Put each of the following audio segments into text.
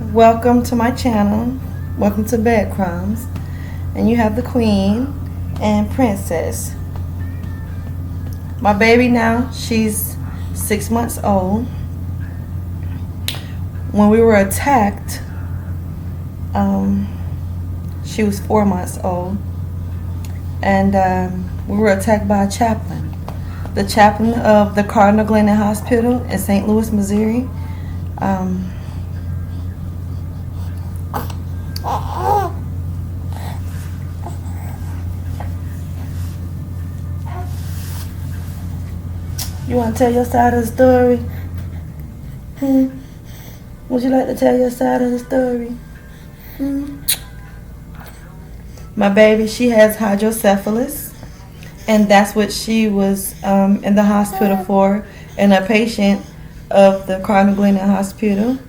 Welcome to my channel. Welcome to Breadcrumbs. And you have the Queen and Princess. My baby now, she's 6 months old. When we were attacked, she was 4 months old. And we were attacked by a chaplain. The chaplain of the Cardinal Glennon Hospital in St. Louis, Missouri. You want to tell your side of the story? Would you like to tell your side of the story? My baby, she has hydrocephalus, and that's what she was in the hospital for, and a patient of the Cardinal Glennon Hospital.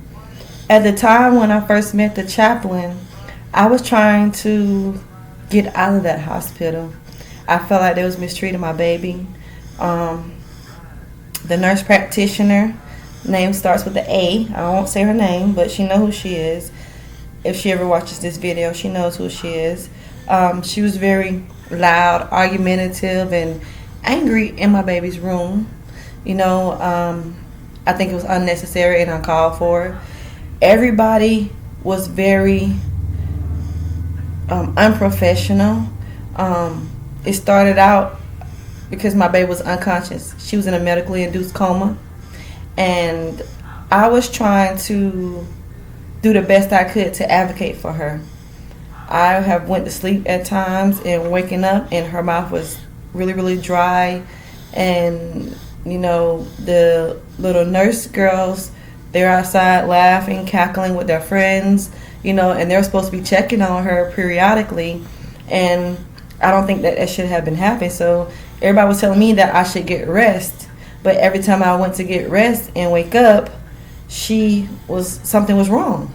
At the time when I first met the chaplain, I was trying to get out of that hospital. I felt like they was mistreating my baby. The nurse practitioner, name starts with the A. I won't say her name, but she knows who she is. If she ever watches this video, she knows who she is. She was very loud, argumentative, and angry in my baby's room. I think it was unnecessary and uncalled for. Everybody was very unprofessional. It started out because my baby was unconscious. She was in a medically induced coma, and I was trying to do the best I could to advocate for her. I have went to sleep at times and waking up, and her mouth was really, really dry. And the little nurse girls, they're outside laughing, cackling with their friends, and they're supposed to be checking on her periodically. And I don't think that should have been happening. So everybody was telling me that I should get rest, but every time I went to get rest and wake up, something was wrong,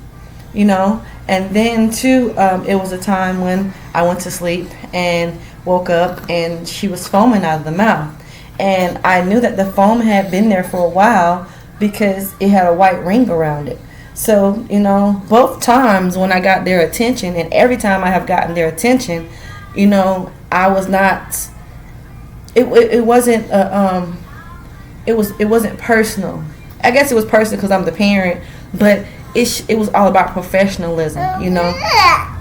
And then too, it was a time when I went to sleep and woke up, and she was foaming out of the mouth, and I knew that the foam had been there for a while because it had a white ring around it. So both times when I got their attention, and every time I have gotten their attention, I was not. It wasn't. It wasn't personal. I guess it was personal because I'm the parent, but it was all about professionalism.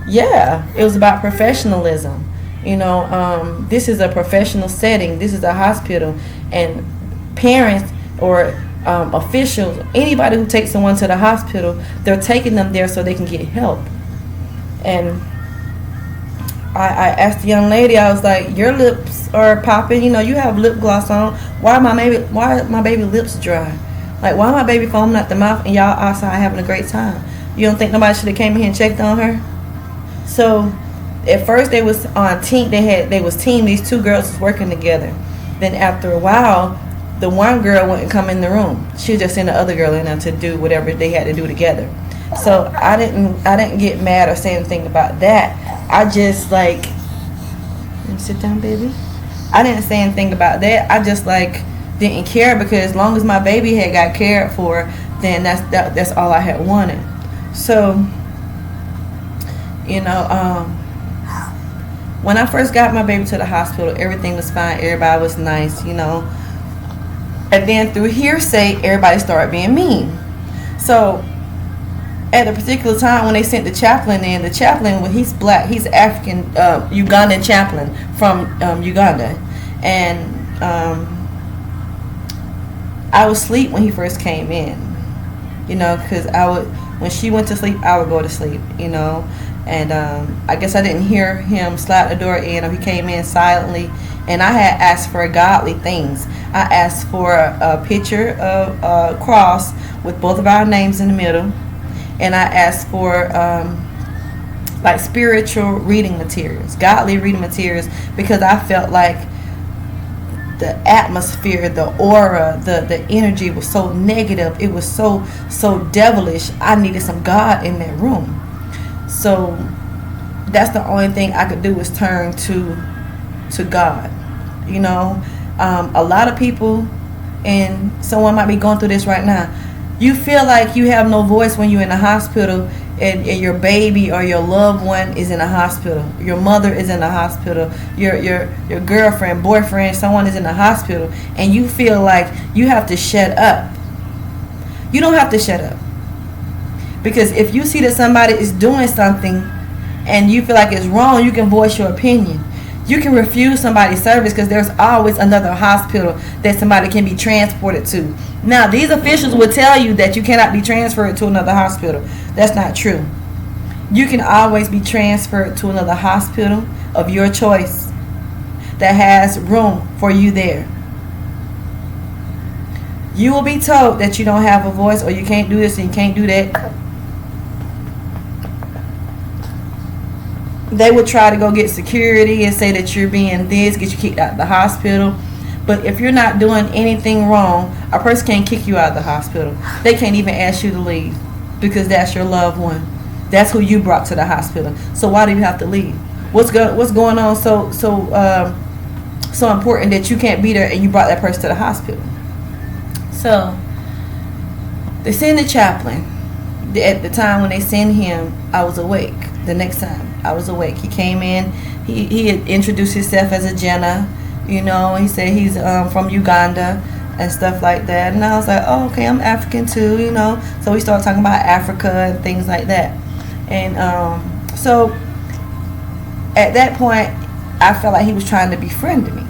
Yeah, it was about professionalism. This is a professional setting. This is a hospital, and parents or officials, anybody who takes someone to the hospital, they're taking them there so they can get help. And I asked the young lady, I was like, your lips are popping, you have lip gloss on. Why are my baby lips dry? Like, why my baby foaming out the mouth and y'all outside having a great time? You don't think nobody should have came in here and checked on her? So at first they was on team, they was team, these two girls was working together. Then after a while, the one girl wouldn't come in the room. She was just send the other girl in there to do whatever they had to do together. So I didn't get mad or say anything about that. I just let me sit down, baby. I didn't say anything about that. I just didn't care, because as long as my baby had got cared for, then that's all I had wanted. So when I first got my baby to the hospital, everything was fine. Everybody was nice, And then through hearsay, everybody started being mean. So at a particular time when they sent the chaplain in, when he's black, he's African, Ugandan chaplain from Uganda. And I was asleep when he first came in, because when she went to sleep, I would go to sleep, And I guess I didn't hear him slide the door in, or he came in silently. And I had asked for godly things. I asked for a picture of a cross with both of our names in the middle. And I asked for spiritual reading materials, godly reading materials, because I felt like the atmosphere, the aura, the energy was so negative. It was so devilish. I needed some God in that room. So that's the only thing I could do, was turn to God. A lot of people, and someone might be going through this right now, You feel like you have no voice when you're in the hospital, and your baby or your loved one is in the hospital. Your mother is in the hospital. Your girlfriend, boyfriend, someone is in the hospital, and you feel like you have to shut up. You don't have to shut up. Because if you see that somebody is doing something and you feel like it's wrong, you can voice your opinion. You can refuse somebody's service because there's always another hospital that somebody can be transported to. Now, these officials will tell you that you cannot be transferred to another hospital. That's not true. You can always be transferred to another hospital of your choice that has room for you there. You will be told that you don't have a voice, or you can't do this and you can't do that. They would try to go get security and say that you're being this, get you kicked out of the hospital. But if you're not doing anything wrong, a person can't kick you out of the hospital. They can't even ask you to leave because that's your loved one. That's who you brought to the hospital. So why do you have to leave? What's going on so important that you can't be there and you brought that person to the hospital? So they send the chaplain. At the time when they sent him, I was awake. The next time I was awake, he came in. He had introduced himself as a Jenna. You know, he said he's from Uganda and stuff like that. And I was like, oh, okay, I'm African too, you know. So we started talking about Africa and things like that. And so at that point, I felt like he was trying to befriend me.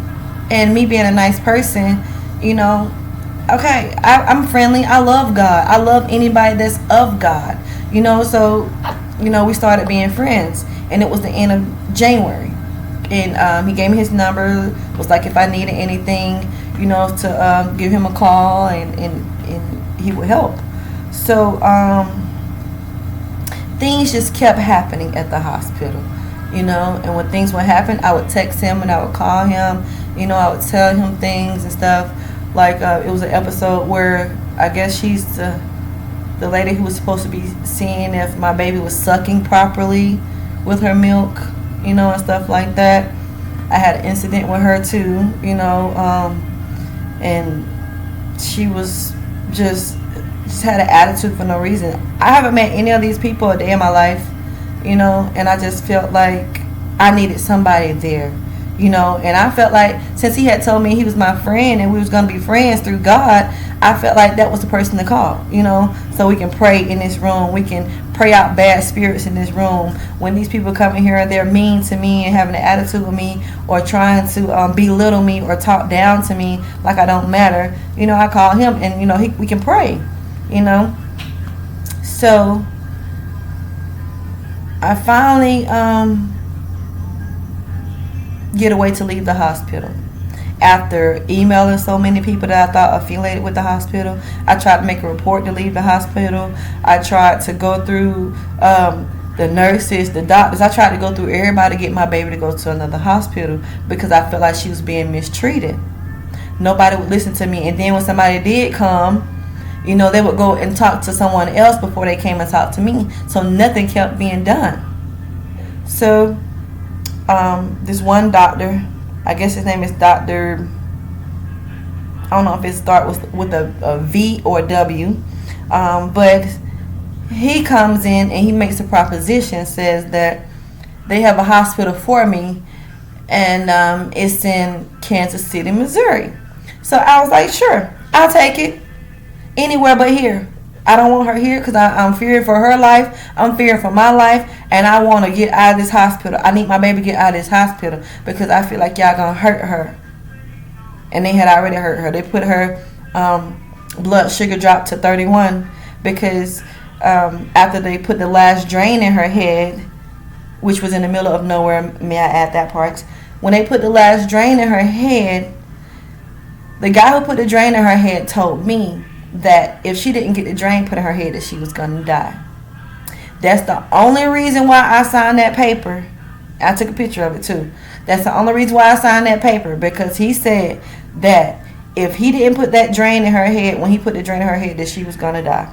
And me being a nice person, you know, okay, I'm friendly. I love God. I love anybody that's of God. You know, so, you know, we started being friends. And it was the end of January. And he gave me his number. Was like if I needed anything, you know, to give him a call, and he would help. So things just kept happening at the hospital, you know. And when things would happen, I would text him and I would call him. You know, I would tell him things and stuff. Like it was an episode where I guess she's the lady who was supposed to be seeing if my baby was sucking properly with her milk, you know, and stuff like that. I had an incident with her too, you know, and she was just had an attitude for no reason. I haven't met any of these people a day in my life, you know, and I just felt like I needed somebody there, you know. And I felt like since he had told me he was my friend and we was going to be friends through God, I felt like that was the person to call, you know, so we can pray in this room. We can pray out bad spirits in this room. When these people come in here and they're mean to me and having an attitude with me or trying to belittle me or talk down to me like I don't matter, you know, I call him and, you know, we can pray, you know. So I finally get away to leave the hospital. After emailing so many people that I thought affiliated with the hospital, I tried to make a report to leave the hospital. I tried to go through the nurses, the doctors. I tried to go through everybody to get my baby to go to another hospital because I felt like she was being mistreated. Nobody would listen to me. And then when somebody did come, you know, they would go and talk to someone else before they came and talked to me. So nothing kept being done. So this one doctor, I guess his name is Dr. I don't know if it starts with a V or a W, but he comes in and he makes a proposition, says that they have a hospital for me, and it's in Kansas City, Missouri. So I was like, sure, I'll take it anywhere but here. I don't want her here because I'm fearing for her life. I'm fearing for my life. And I want to get out of this hospital. I need my baby to get out of this hospital because I feel like y'all going to hurt her. And they had already hurt her. They put her blood sugar dropped to 31 because after they put the last drain in her head, which was in the middle of nowhere, may I add that part. When they put the last drain in her head, the guy who put the drain in her head told me that if she didn't get the drain put in her head that she was going to die. That's the only reason why I signed that paper. I took a picture of it too. That's the only reason why I signed that paper, because he said that if he didn't put that drain in her head, when he put the drain in her head, that she was going to die.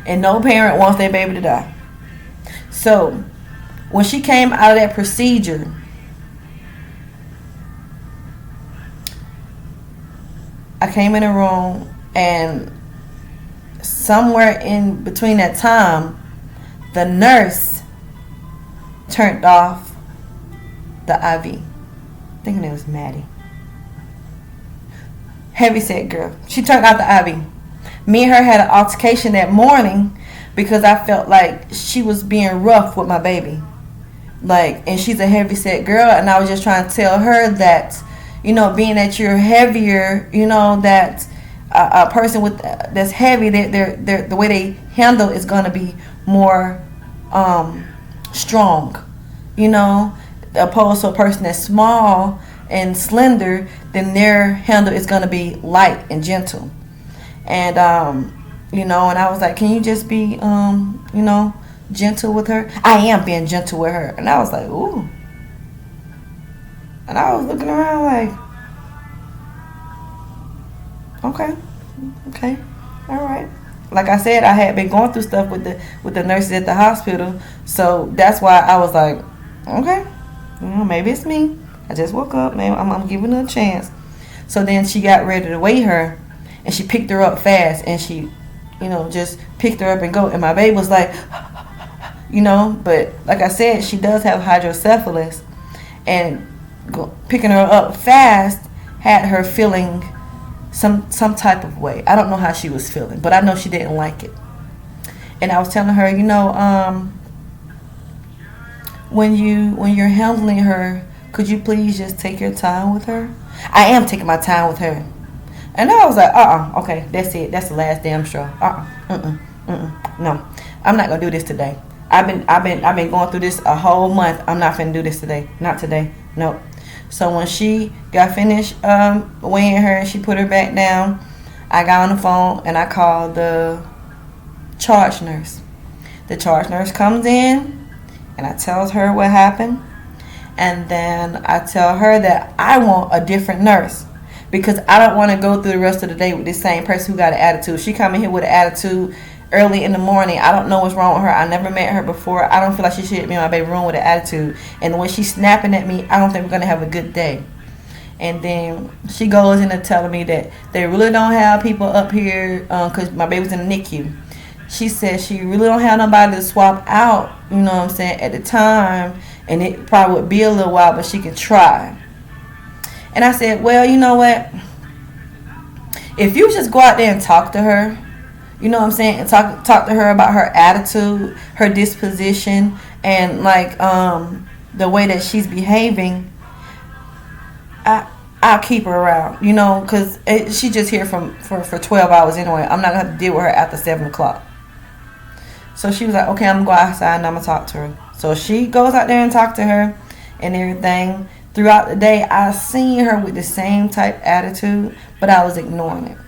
And no parent wants their baby to die. So when she came out of that procedure, I came in a room and somewhere in between that time, the nurse turned off the IV. I think her name was Maddie. Heavyset girl. She turned off the IV. Me and her had an altercation that morning because I felt like she was being rough with my baby. Like, and she's a heavyset girl, and I was just trying to tell her that, you know, being that you're heavier, you know, that a person with that's heavy, they're the way they handle is going to be more strong, you know, opposed to a person that's small and slender, then their handle is going to be light and gentle. And you know, and I was like, can you just be you know, gentle with her? I am being gentle with her. And I was like, ooh. And I was looking around like, okay, all right. Like I said, I had been going through stuff with the nurses at the hospital, so that's why I was like, okay, you know, maybe it's me. I just woke up, man. I'm giving her a chance. So then she got ready to weigh her, and she picked her up fast, and she, you know, just picked her up and go. And my baby was like, you know, but like I said, she does have hydrocephalus, and picking her up fast had her feeling some type of way. I don't know how she was feeling, but I know she didn't like it. And I was telling her, you know, when you're handling her, could you please just take your time with her? I am taking my time with her. And I was like, okay, that's it. That's the last damn straw. No, I'm not gonna do this today. I've been going through this a whole month. I'm not finna do this today. Not today. Nope. So when she got finished weighing her and she put her back down, I got on the phone and I called the charge nurse. The charge nurse comes in and I tells her what happened. And then I tell her that I want a different nurse because I don't want to go through the rest of the day with this same person who got an attitude. She come in here with an attitude early in the morning. I don't know what's wrong with her. I never met her before. I don't feel like she should be in my baby room with an attitude. And the way she's snapping at me, I don't think we're going to have a good day. And then she goes into telling me that they really don't have people up here because my baby's in the NICU. She said she really don't have nobody to swap out, you know what I'm saying, at the time. And it probably would be a little while, but she can try. And I said, well, you know what? If you just go out there and talk to her, you know what I'm saying, and talk to her about her attitude, her disposition, and like the way that she's behaving, I'll keep her around, you know, because she's just here for 12 hours anyway. I'm not going to have to deal with her after 7 o'clock. So she was like, okay, I'm going to go outside and I'm going to talk to her. So she goes out there and talk to her and everything. Throughout the day, I seen her with the same type attitude, but I was ignoring it,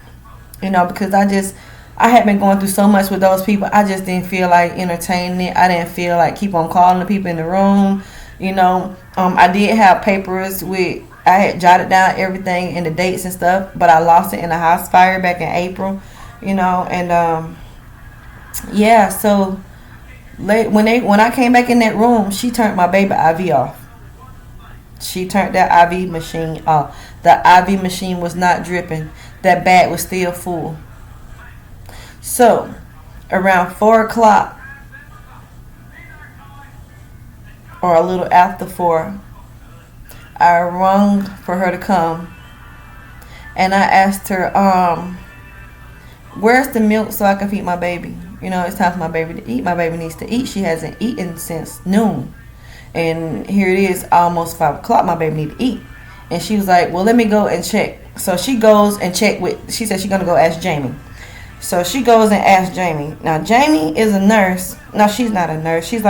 you know, because I had been going through so much with those people. I just didn't feel like entertaining it. I didn't feel like keep on calling the people in the room, you know. I did have papers with, I had jotted down everything and the dates and stuff, but I lost it in a house fire back in April, you know. And yeah, so when I came back in that room, she turned my baby IV off. She turned that IV machine off. The IV machine was not dripping. That bag was still full. So, around 4 o'clock, or a little after 4, I rung for her to come. And I asked her, where's the milk so I can feed my baby? You know, it's time for my baby to eat. My baby needs to eat. She hasn't eaten since noon. And here it is, almost 5 o'clock. My baby need to eat. And she was like, well, let me go and check. So she goes and check she said she's going to go ask Jamie. So she goes and asks Jamie. Now, Jamie is a nurse. No, she's not a nurse. She's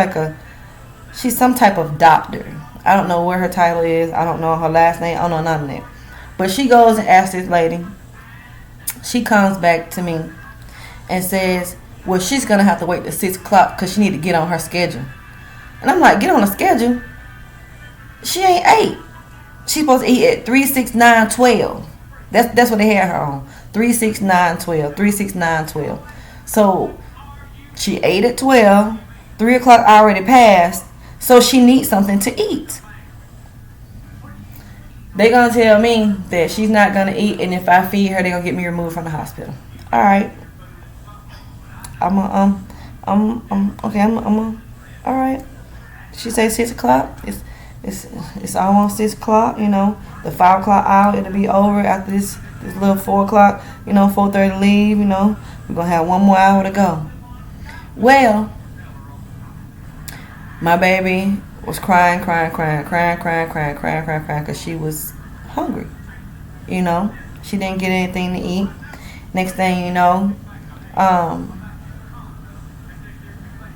some type of doctor. I don't know what her title is. I don't know her last name. I don't know none of that. But she goes and asks this lady. She comes back to me and says, well, she's going to have to wait till 6 o'clock because she need to get on her schedule. And I'm like, get on a schedule? She ain't 8. She's supposed to eat at 3, 6, 9, 12. That's what they had her on. 3, 6, 9, 12. 3, 6, 9, 12. So she ate at 12. 3 o'clock already passed. So she needs something to eat. They're going to tell me that she's not going to eat. And if I feed her, they're going to get me removed from the hospital. All right. okay. All right. She say 6 o'clock. It's almost 6 o'clock. You know, the 5 o'clock hour it'll be over after this little 4 o'clock. You know, 4:30 leave. You know, we're gonna have one more hour to go. Well, my baby was crying, because she was hungry. You know, she didn't get anything to eat. Next thing you know,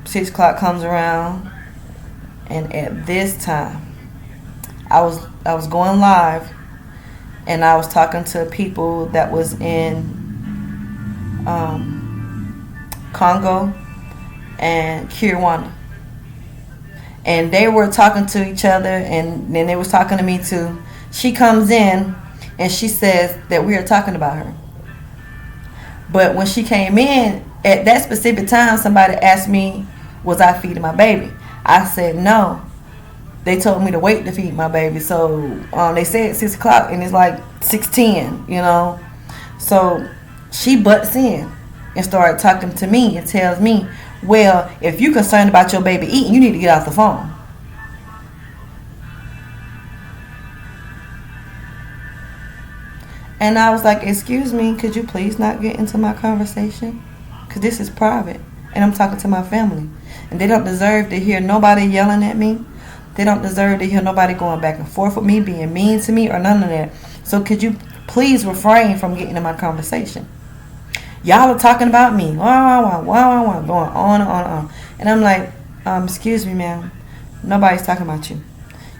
6 o'clock comes around, and at this time, I was going live, and I was talking to people that was in Congo and Kiruana, and they were talking to each other, and then they was talking to me too. She comes in, and she says that we are talking about her. But when she came in, at that specific time, somebody asked me, was I feeding my baby? I said no. They told me to wait to feed my baby. So they said 6 o'clock, and it's like 6:10, you know. So she butts in and started talking to me and tells me, well, if you're concerned about your baby eating, you need to get off the phone. And I was like, excuse me, could you please not get into my conversation? Because this is private, and I'm talking to my family. And they don't deserve to hear nobody yelling at me. They don't deserve to hear nobody going back and forth with me, being mean to me, or none of that. So could you please refrain from getting in my conversation? Y'all are talking about me. Going on and on and on. And I'm like, excuse me, ma'am. Nobody's talking about you.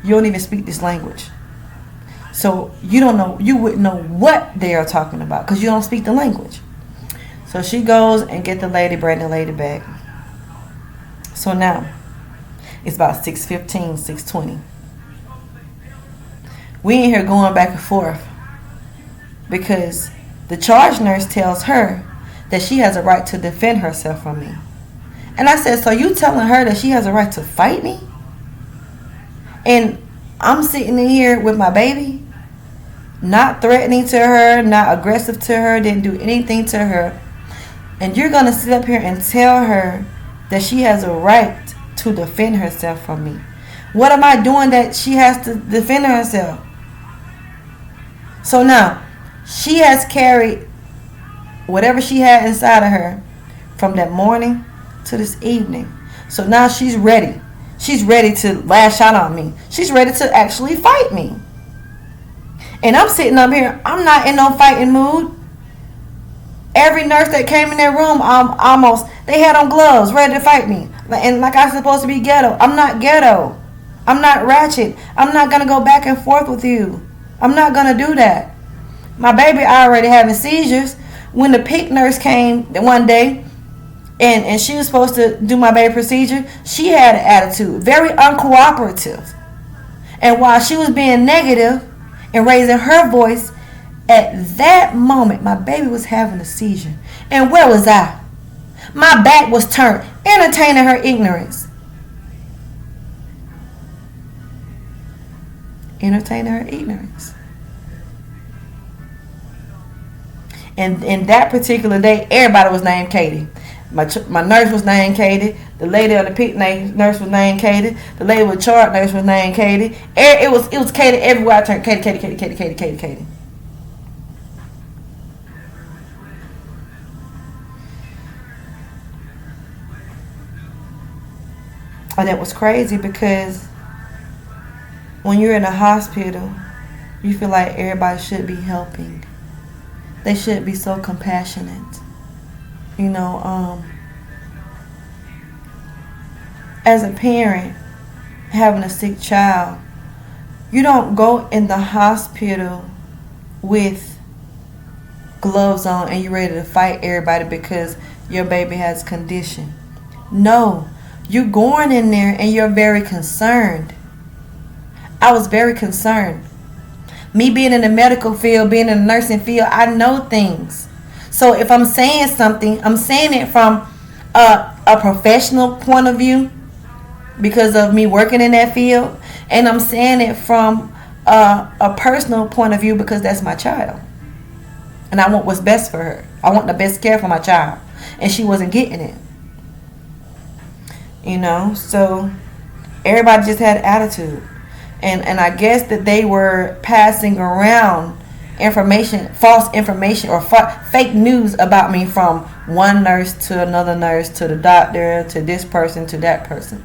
You don't even speak this language. So you don't know, you wouldn't know what they are talking about because you don't speak the language. So she goes and get the lady, bring the lady back. So now it's about 6:15, 6:20. We in here going back and forth because the charge nurse tells her that she has a right to defend herself from me. And I said, so you telling her that she has a right to fight me? And I'm sitting in here with my baby, not threatening to her, not aggressive to her, didn't do anything to her. And you're going to sit up here and tell her that she has a right to defend herself from me. What am I doing that she has to defend herself? So now, she has carried whatever she had inside of her from that morning to this evening. So now she's ready. She's ready to lash out on me. She's ready to actually fight me. And I'm sitting up here. I'm not in no fighting mood. Every nurse that came in that room, they had on gloves, ready to fight me. And like I'm supposed to be ghetto. I'm not ghetto. I'm not ratchet. I'm not going to go back and forth with you. I'm not going to do that. My baby already having seizures. When the PIC nurse came one day, and she was supposed to do my baby procedure, she had an attitude, very uncooperative. And while she was being negative and raising her voice, at that moment, my baby was having a seizure. And where was I? My back was turned, entertaining her ignorance. Entertaining her ignorance. And in that particular day, everybody was named Katie. My nurse was named Katie. The lady on the PIC nurse was named Katie. The lady with chart nurse was named Katie. It was Katie everywhere I turned. Katie. And it was crazy because when you're in a hospital, you feel like everybody should be helping. They should be so compassionate. You know, as a parent having a sick child, you don't go in the hospital with gloves on and you're ready to fight everybody because your baby has a condition. No, you're going in there and you're very concerned. I was very concerned. Me being in the medical field, being in the nursing field, I know things. So if I'm saying something, I'm saying it from a professional point of view because of me working in that field. And I'm saying it from a personal point of view because that's my child. And I want what's best for her. I want the best care for my child. And she wasn't getting it. So everybody just had attitude. And I guess that they were passing around information, false information, or fake news about me from one nurse to another nurse, to the doctor, to this person, to that person.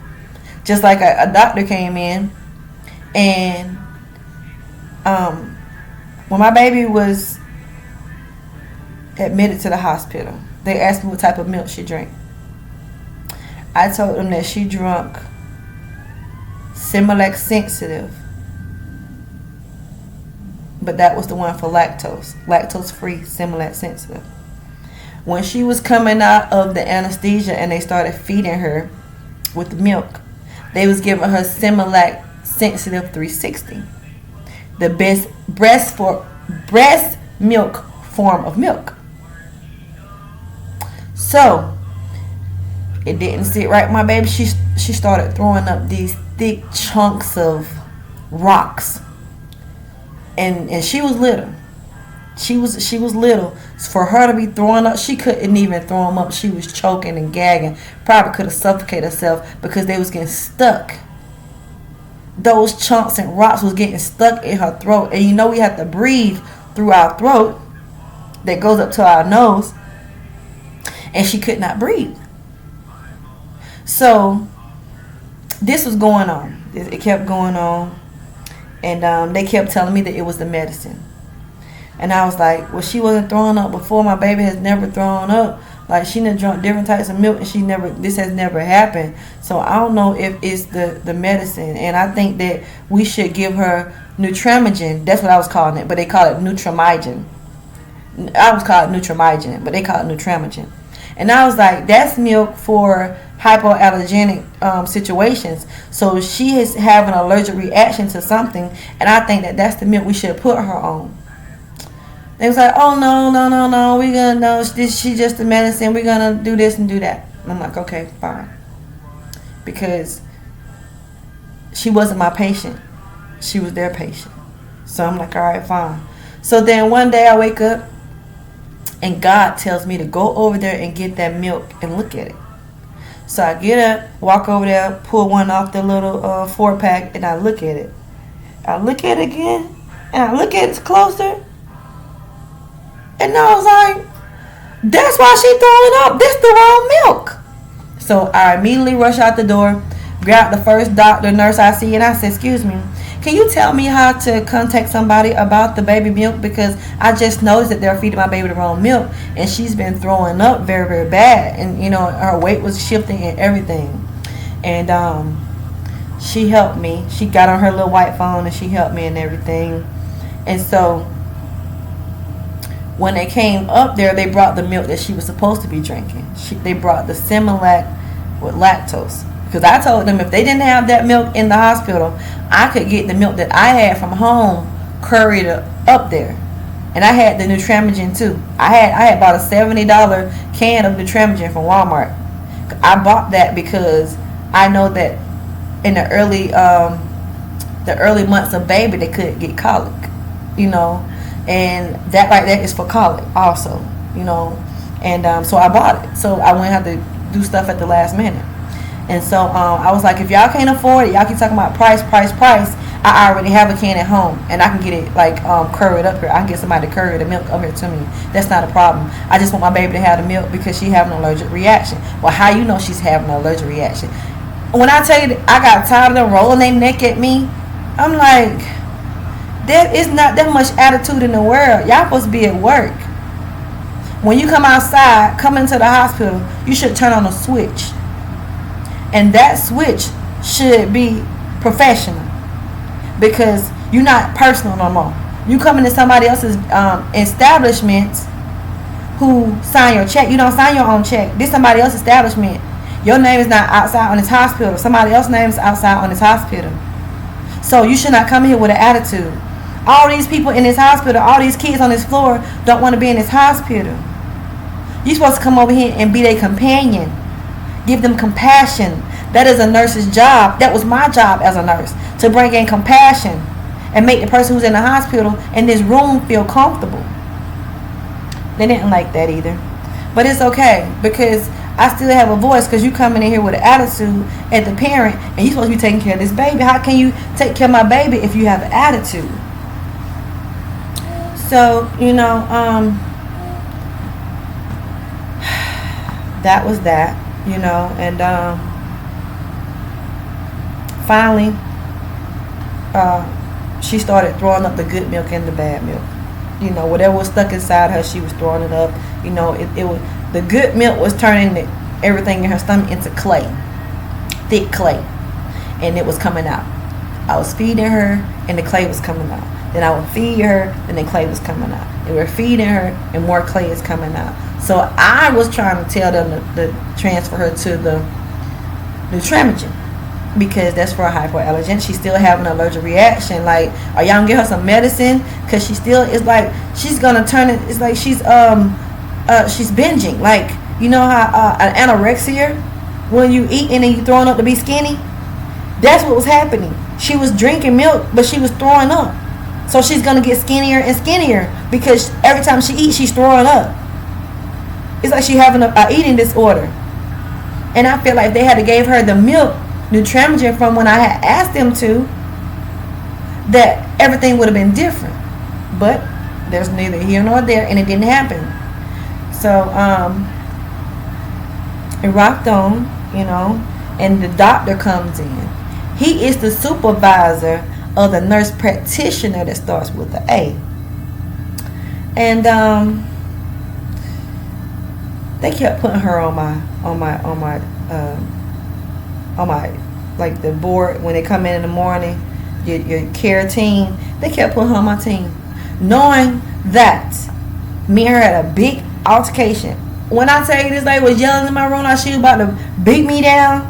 Just like a doctor came in, and when my baby was admitted to the hospital, they asked me what type of milk she drank. I told them that she drank Similac sensitive, but that was the one for lactose free Similac sensitive. When she was coming out of the anesthesia and they started feeding her with the milk, they was giving her Similac sensitive 360, the best breast milk form of milk. So it didn't sit right with my baby. She started throwing up these thick chunks of rocks, and she was little. She was little. For her to be throwing up, she couldn't even throw them up. She was choking and gagging. Probably could have suffocated herself because they was getting stuck. Those chunks and rocks was getting stuck in her throat, and we have to breathe through our throat that goes up to our nose, and she could not breathe. So this was going on. It kept going on, and they kept telling me that it was the medicine. And I was like, well, she wasn't throwing up before. My baby has never thrown up. Like, she done drunk different types of milk, and this has never happened. So I don't know if it's the medicine. And I think that we should give her Nutramigen. That's what I was calling it, but they call it Nutramigen. I was calling it Nutramigen, but they call it Nutramigen. And I was like, that's milk for hypoallergenic situations. So she is having an allergic reaction to something, and I think that that's the milk we should put her on. They was like, oh, no, we're going to, no, she just the medicine, we're going to do this and do that. And I'm like, okay, fine. Because she wasn't my patient. She was their patient. So I'm like, all right, fine. So then one day I wake up, and God tells me to go over there and get that milk and look at it. So I get up, walk over there, pull one off the little 4-pack, and I look at it. I look at it again, and I look at it closer. And I was like, that's why she throwing up. This the wrong milk. So I immediately rush out the door, grab the first doctor, nurse I see, and I said, excuse me, can you tell me how to contact somebody about the baby milk? Because I just noticed that they're feeding my baby the wrong milk, and she's been throwing up very, very bad. And, her weight was shifting and everything. And she helped me. She got on her little white phone, and she helped me and everything. And so when they came up there, they brought the milk that she was supposed to be drinking. They brought the Similac with lactose. Because I told them if they didn't have that milk in the hospital, I could get the milk that I had from home curried up there. And I had the Nutramigen too. I had bought a $70 can of Nutramigen from Walmart. I bought that because I know that in the early months of baby, they could get colic, and that right there is for colic also, and so I bought it. So I wouldn't have to do stuff at the last minute. And so I was like, if y'all can't afford it, y'all keep talking about price. I already have a can at home, and I can get it curried up here. I can get somebody to curry the milk up here to me. That's not a problem. I just want my baby to have the milk because she having an allergic reaction. Well, how you know she's having an allergic reaction? When I tell you that I got tired of them rolling their neck at me, I'm like, there is not that much attitude in the world. Y'all supposed to be at work. When you come outside, come into the hospital, you should turn on a switch. And that switch should be professional, because you're not personal no more. You come into somebody else's establishment who sign your check. You don't sign your own check. This is somebody else's establishment. Your name is not outside on this hospital. Somebody else's name is outside on this hospital. So you should not come here with an attitude. All these people in this hospital, all these kids on this floor don't want to be in this hospital. You're supposed to come over here and be their companion. Give them compassion. That is a nurse's job. That was my job as a nurse, to bring in compassion and make the person who's in the hospital in this room feel comfortable. They didn't like that either. But it's okay, because I still have a voice because you coming in here with an attitude at the parent, and you supposed to be taking care of this baby. How can you take care of my baby if you have an attitude? So, that was that, and finally, she started throwing up the good milk and the bad milk. Whatever was stuck inside her, she was throwing it up. It was, the good milk was turning everything in her stomach into clay, thick clay, and it was coming out. I was feeding her, and the clay was coming out. Then I would feed her, and the clay was coming out. And we're feeding her, and more clay is coming out. So I was trying to tell them to transfer her to the Nutramigen, because that's for a hypoallergen. She's still having an allergic reaction. Like, are y'all gonna get her some medicine? Because she still, it's like she's gonna turn it. It's like she's binging. Like, you know how an anorexia, when you eat and then you throwing up to be skinny. That's what was happening. She was drinking milk, but she was throwing up. So she's gonna get skinnier and skinnier because every time she eats, she's throwing up. It's like she's having a eating disorder. And I feel like they had to give her the milk Nutramigen from when I had asked them to, that everything would have been different. But there's neither here nor there, and it didn't happen. So it rocked on, and the doctor comes in. He is the supervisor of the nurse practitioner that starts with the A. And they kept putting her on my like the board when they come in the morning, your care team. They kept putting her on my team, knowing that me and her had a big altercation. When I tell you this lady was yelling in my room like she was about to beat me down,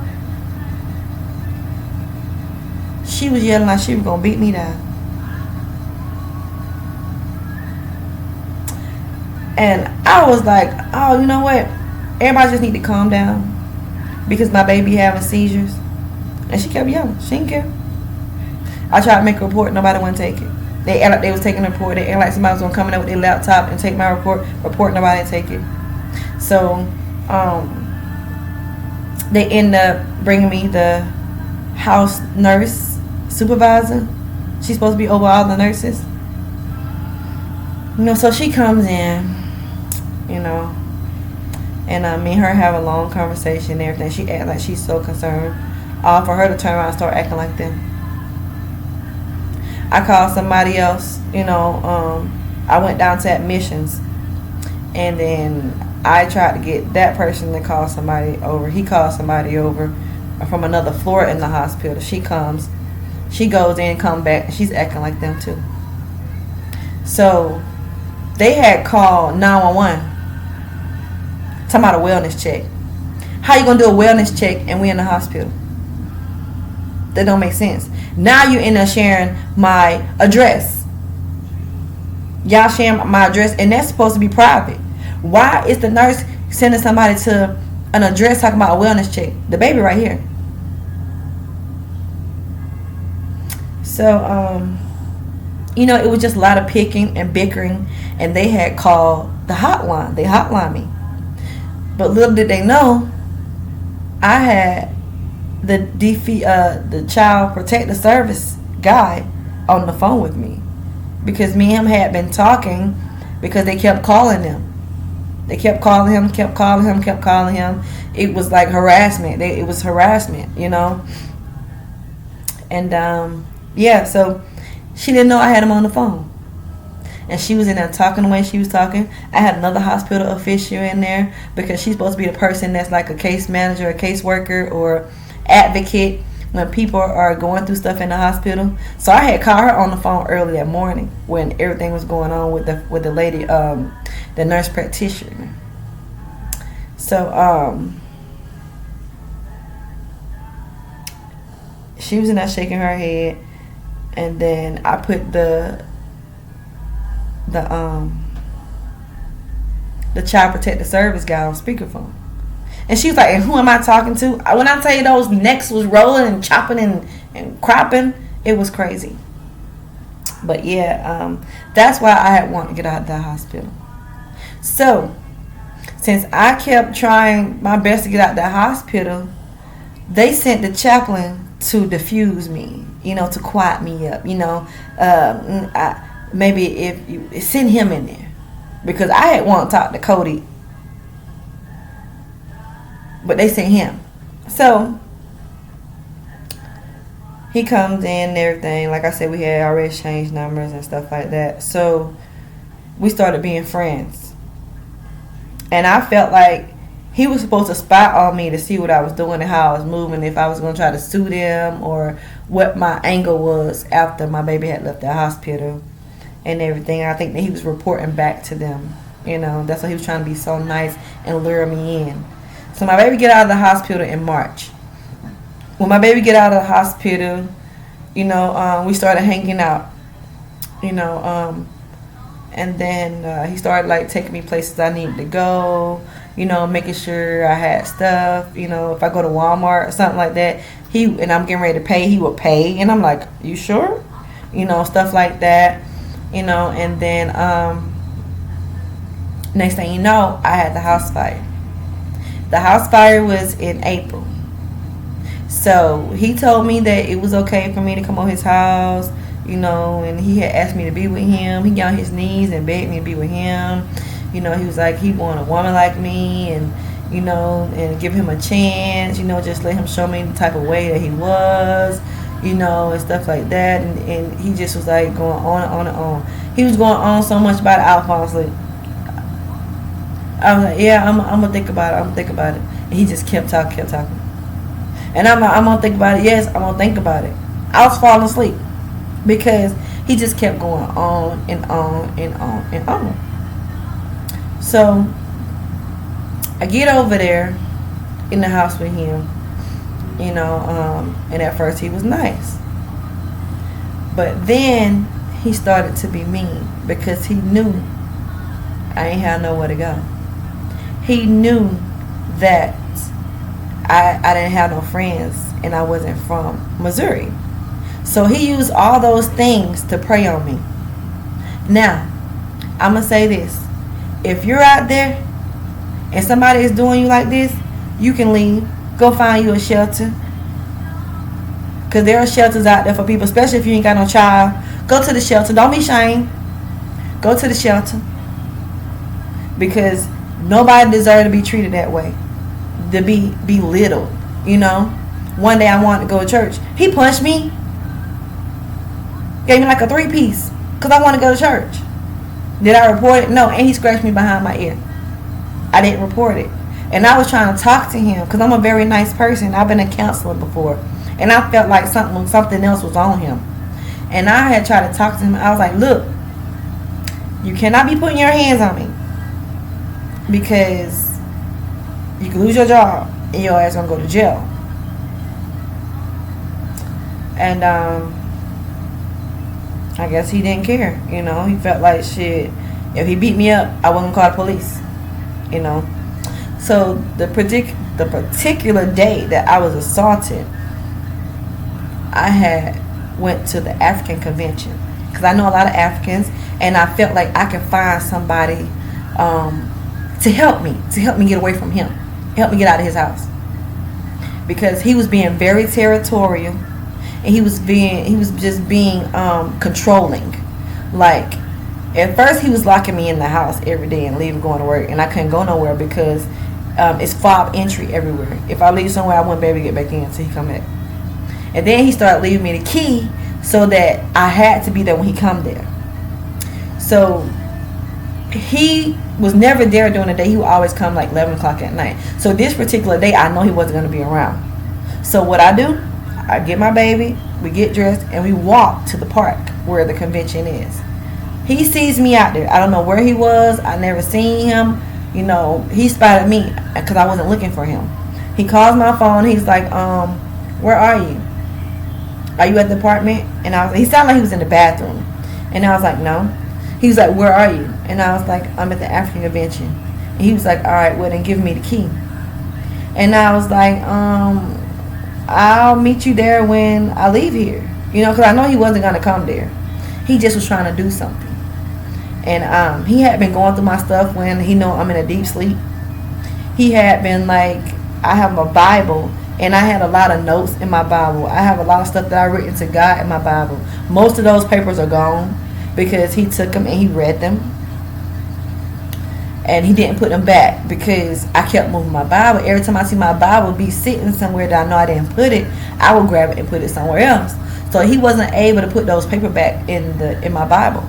she was yelling like she was gonna beat me down. And I was like, oh, you know what? Everybody just need to calm down, because my baby having seizures. And she kept yelling. She didn't care. I tried to make a report. Nobody wanted to take it. They act like they was taking a report. They act like somebody was going to come in there with their laptop and take my report. Nobody didn't take it. So they end up bringing me the house nurse supervisor. She's supposed to be over all the nurses. So she comes in, and me and her have a long conversation and everything. She acts like she's so concerned. For her to turn around and start acting like them. I called somebody else, I went down to admissions, and then I tried to get that person to call somebody over. He called somebody over from another floor in the hospital. She comes, she goes in, come back, and she's acting like them too. So they had called 911 talking about a wellness check. How you gonna do a wellness check and we in the hospital? That don't make sense. Now you end up sharing my address. Y'all sharing my address, and that's supposed to be private. Why is the nurse sending somebody to an address talking about a wellness check? The baby right here. So, it was just a lot of picking and bickering, and they had called the hotline. They hotlined me. But little did they know, I had the child protective service guy on the phone with me, because me and him had been talking, because they kept calling them. They kept calling him. It was like harassment. It was harassment, And so she didn't know I had him on the phone. And she was in there talking the way she was talking. I had another hospital official in there, because she's supposed to be the person that's like a case manager, a case worker, or advocate when people are going through stuff in the hospital. So I had called her on the phone early that morning when everything was going on with the lady, the nurse practitioner. So she was in there shaking her head, and then I put the child protective service guy on speakerphone. And she was like, and who am I talking to? When I tell you those necks was rolling and chopping and cropping, it was crazy. But yeah, that's why I had wanted to get out of the hospital. So Since I kept trying my best to get out the hospital, they sent the chaplain to diffuse me, to quiet me up. Maybe if you send him in there, because I had wanted to talk to Cody, but they sent him. So he comes in and everything. Like I said, we had already exchanged numbers and stuff like that. So we started being friends. And I felt like he was supposed to spy on me to see what I was doing and how I was moving, if I was going to try to sue them or what my angle was after my baby had left the hospital and everything. I think that he was reporting back to them. That's why he was trying to be so nice and lure me in. So my baby get out of the hospital in March. When my baby get out of the hospital, we started hanging out, and then he started like taking me places I needed to go, making sure I had stuff, if I go to Walmart or something like that, and I'm getting ready to pay, he would pay, and I'm like, you sure? Stuff like that, and then next thing you know, I had the house fire. The house fire was in April. So he told me that it was okay for me to come on his house, and he had asked me to be with him. He got on his knees and begged me to be with him. He was like, he wanted a woman like me, and and give him a chance, just let him show me the type of way that he was, and stuff like that. And he just was like going on and on and on. He was going on so much about it, I was falling asleep. I was like, yeah, I'm gonna think about it. I'm gonna think about it. And he just kept talking. And I'm gonna think about it. Yes, I'm gonna think about it. I was falling asleep because he just kept going on and on and on and on. So I get over there in the house with him, and at first he was nice. But then he started to be mean because he knew I ain't had nowhere to go. He knew that I didn't have no friends and I wasn't from Missouri. So he used all those things to prey on me. Now, I'm going to say this. If you're out there and somebody is doing you like this, you can leave. Go find you a shelter. Because there are shelters out there for people, especially if you ain't got no child. Go to the shelter. Don't be ashamed. Go to the shelter. Because nobody deserves to be treated that way. To be belittled, One day I wanted to go to church. He punched me. Gave me like a 3-piece. Because I want to go to church. Did I report it? No. And he scratched me behind my ear. I didn't report it. And I was trying to talk to him. Because I'm a very nice person. I've been a counselor before. And I felt like something else was on him. And I had tried to talk to him. I was like, look. You cannot be putting your hands on me. Because you can lose your job and your ass gonna go to jail. And I guess he didn't care, He felt like shit. If he beat me up, I wasn't gonna call the police, So the particular day that I was assaulted, I had went to the African convention because I know a lot of Africans, and I felt like I could find somebody to help me get away from him. Help me get out of his house, because he was being very territorial, and he was just being controlling. Like at first he was locking me in the house every day and leaving going to work, and I couldn't go nowhere because it's fob entry everywhere. If I leave somewhere, I wouldn't be able to get back in until he come back. And then he started leaving me the key so that I had to be there when he come there. So he was never there during the day. He would always come like 11 o'clock at night. So this particular day, I know he wasn't going to be around. So what I do, I get my baby, we get dressed, and we walk to the park where the convention is. He sees me out there. I don't know where he was. I never seen him. He spotted me because I wasn't looking for him. He calls my phone. He's like, where are you? Are you at the apartment? And he sounded like he was in the bathroom. And I was like, no. He was like, where are you? And I was like, I'm at the African convention. And he was like, all right, well then give me the key. And I was like, I'll meet you there when I leave here. Because I know he wasn't going to come there. He just was trying to do something. And he had been going through my stuff when he know I'm in a deep sleep. he had been like, I have my Bible, and I had a lot of notes in my Bible. I have a lot of stuff that I written to God in my Bible. Most of those papers are gone because he took them and he read them, and he didn't put them back because I kept moving my Bible. Every time I see my Bible be sitting somewhere that I know I didn't put it, I would grab it and put it somewhere else. So he wasn't able to put those paper back in my Bible.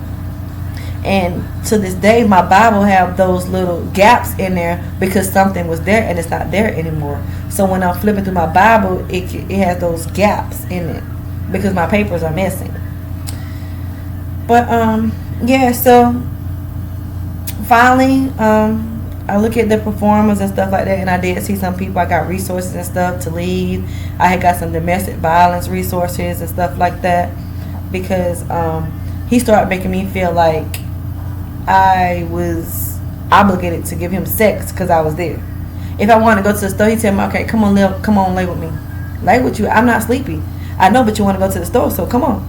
And to this day, my Bible have those little gaps in there because something was there and it's not there anymore. So when I'm flipping through my Bible, it has those gaps in it because my papers are missing. But yeah, so finally, I look at the performers and stuff like that, and I did see some people. I got resources and stuff to leave. I had got some domestic violence resources and stuff like that because he started making me feel like I was obligated to give him sex because I was there. If I wanted to go to the store, he tell me, okay, come on, lay with me. Lay with you. I'm not sleepy. I know, but you want to go to the store, so come on.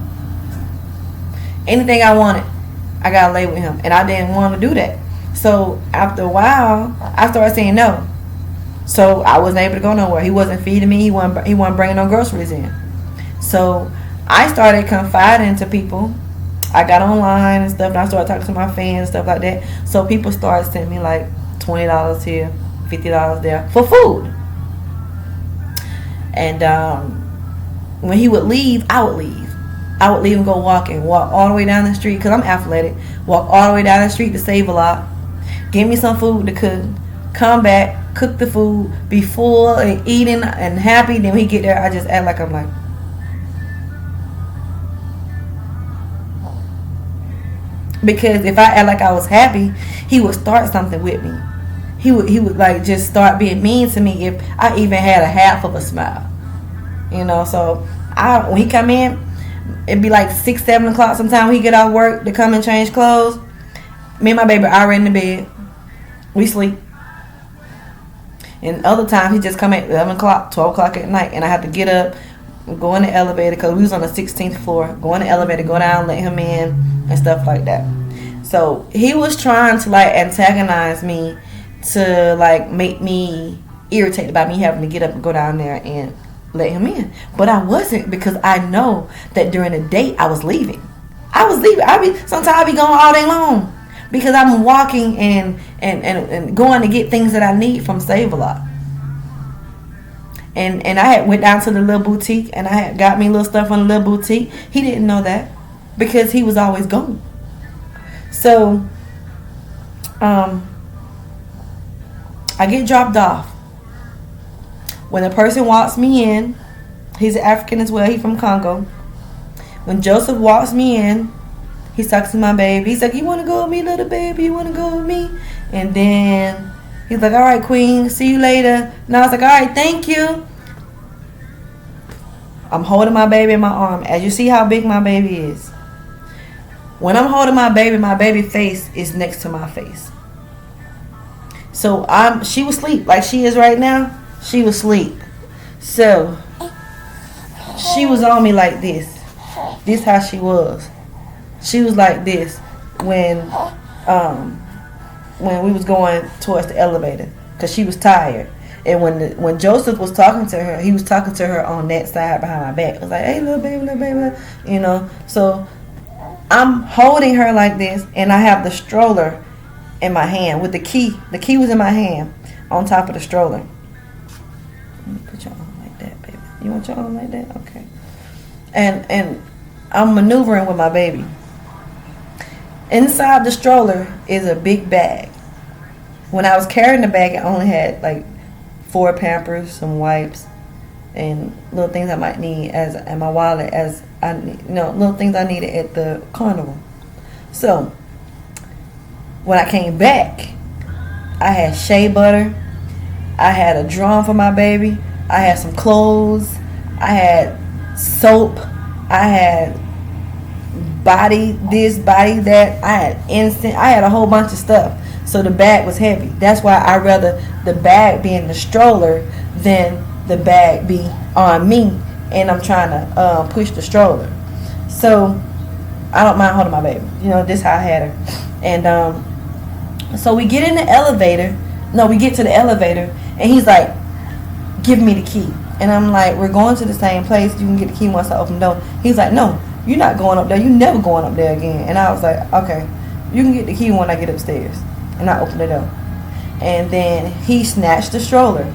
Anything I wanted, I got to lay with him. And I didn't want to do that. So after a while, I started saying no. So I wasn't able to go nowhere. He wasn't feeding me. He wasn't bringing no groceries in. So I started confiding to people. I got online and stuff, and I started talking to my fans and stuff like that. So people started sending me like $20 here, $50 there for food. And when he would leave, I would leave. I would leave and go walk all the way down the street because I'm athletic. Walk all the way down the street to Save-A-Lot. Give me some food to cook. Come back, cook the food, be full and eating and happy. Then when he get there, I just act like I'm like. Because if I act like I was happy, he would start something with me. He would like just start being mean to me if I even had a half of a smile. You know, so when he come in, it'd be like 6, 7 o'clock sometime when he get off work to come and change clothes. Me and my baby are already in the bed. We sleep. And other times he just come at 11 o'clock, 12 o'clock at night, and I have to get up, go in the elevator because we was on the 16th floor. Go in the elevator, go down, let him in, and stuff like that. So he was trying to like antagonize me to like make me irritated by me having to get up and go down there and let him in. But I wasn't because I know that during the day I was leaving. Sometimes I be going all day long because I'm walking and going to get things that I need from Save-A-Lot. And I had went down to the little boutique and I had got me little stuff from the little boutique. He didn't know that because he was always gone. So I get dropped off. When a person walks me in, he's African as well, he's from Congo. When Joseph walks me in, he's talking to my baby. He's like, you want to go with me, little baby? You want to go with me? And then he's like, all right, queen, see you later. And I was like, all right, thank you. I'm holding my baby in my arm. As you see how big my baby is. When I'm holding my baby face is next to my face. So she was asleep like she is right now. She was asleep. So she was on me like this. This how she was. She was like this when we was going towards the elevator because she was tired. And when Joseph was talking to her, he was talking to her on that side behind my back. It was like, hey, little baby, you know. So I'm holding her like this, and I have the stroller in my hand with the key. The key was in my hand on top of the stroller. Let me put your arm like that, baby. You want your arm like that? Okay. And I'm maneuvering with my baby. Inside the stroller is a big bag. When I was carrying the bag, I only had like 4 Pampers, some wipes, and little things I might need and my wallet as I, little things I needed at the carnival. So when I came back, I had shea butter, I had a drum for my baby, I had some clothes, I had soap, I had body this, body that, I had incense, I had a whole bunch of stuff. So the bag was heavy. That's why I rather the bag be in the stroller than the bag be on me and I'm trying to push the stroller. So I don't mind holding my baby. This how I had her. And so we get in the elevator. No, we get to the elevator, and he's like, give me the key. And I'm like, we're going to the same place. You can get the key once I open the door. He's like, no, you're not going up there. You're never going up there again. And I was like, okay, you can get the key when I get upstairs. And I opened the door. And then he snatched the stroller.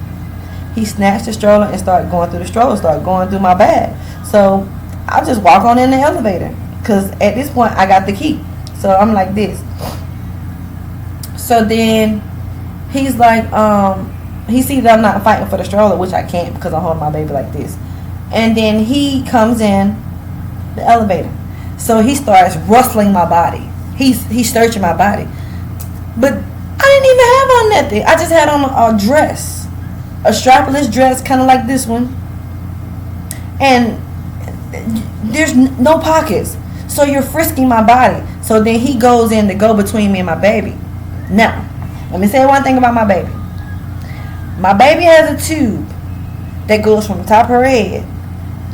He snatched the stroller and started going through the stroller, started going through my bag. So I just walk on in the elevator, because at this point I got the key. So I'm like this. So then he's like, he sees that I'm not fighting for the stroller, which I can't because I'm holding my baby like this. And then he comes in the elevator. So he starts rustling my body. He's searching my body. But I didn't even have on nothing. I just had on a dress. A strapless dress, kind of like this one. And there's no pockets. So you're frisking my body. So then he goes in to go between me and my baby. Now, let me say one thing about my baby. My baby has a tube that goes from the top of her head,